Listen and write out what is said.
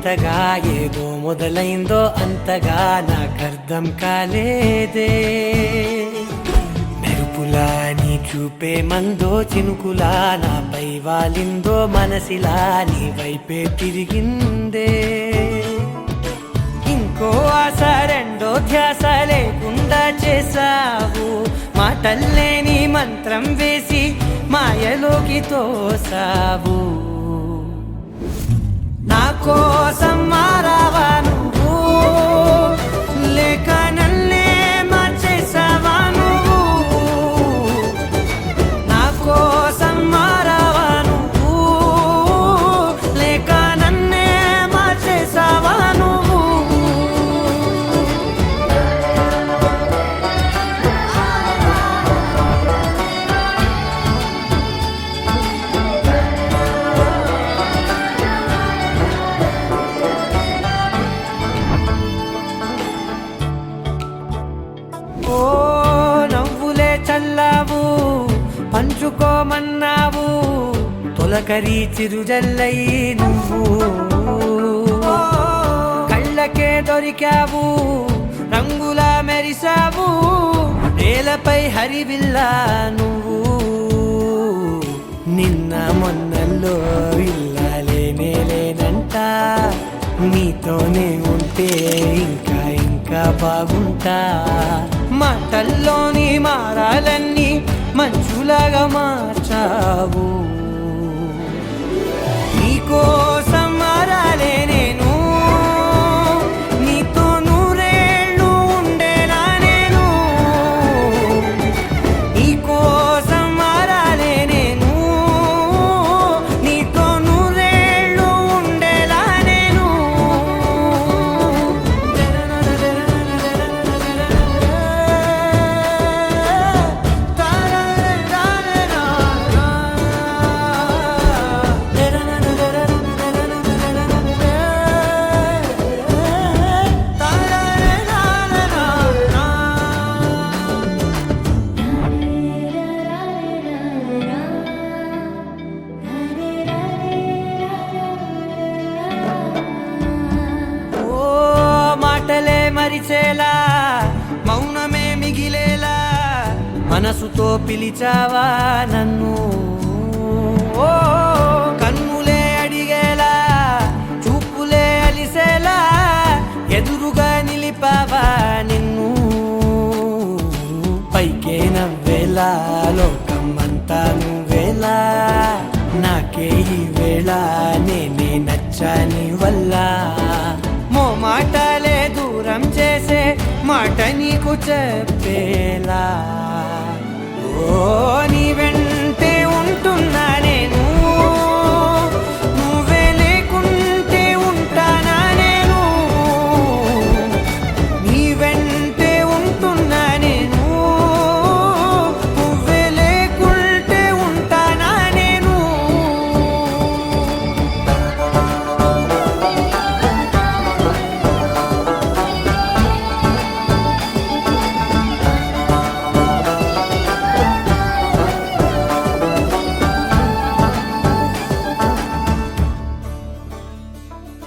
వింతగా ఏదో మొదలైందో అంతగా నాకర్థం కాలేదే. మెరుపులా నీ చూపే మందో చినుకులా నాపై వాలిందో మనసిలా నీ వైపే తిరిగిందే. ఇంకో ఆశ రెండో ధ్యాస లేకుండా చేసావు, మాటల్లేని మంత్రం వేసి మాయలోకి తోసావు. నా కోసం మారావా నువ్వు, లేక నన్నే మార్చేసావా నువ్వు? నా కోసం మారావా నువ్వు, లేక నన్నే మార్చేసావా నువ్వు? ఓ నవ్వులే చల్లావు, పంచుకోమన్నావు, తొలకరి చిరుజల్లై నువ్వు. కళ్ళకే దొరికావు, రంగులా మెరిసావు, నేలపై హరివిల్లా నువ్వు. నిన్న మొన్నల్లో ఇల్లాలేనే లేనంట, నీతోనే ఉంటే ఇంకా ఇంకా బాగుంటా. మాటల్లోని మారాలన్నీ మంచులాగా మార్చావు. నీకోసం మారాలే నేను, నీతో నూరేళ్ళు ఉండేలా నేను. నీకోసం మారాలే నేను, నీతో నూరేళ్ళు ఉండేలా నేను. మాటలే మరిచేలా, మౌనమే మిగిలేలా, మనసుతో పిలిచావా నన్ను. ఓ కన్నులే అడిగేలా, చూపులే అలిసేలా, ఎదురుగా నిలిపావా నిన్ను. పైకే నవ్వేలా, లోకమంతా నువ్వేలా, నాకే ఈ వేళ నేనే నచ్చాని వల్ల. మాటలే దూరం చేసే మాట నీకు చెప్పేలా. ఓ నీ వెంటే ఉంటున్నా నేను,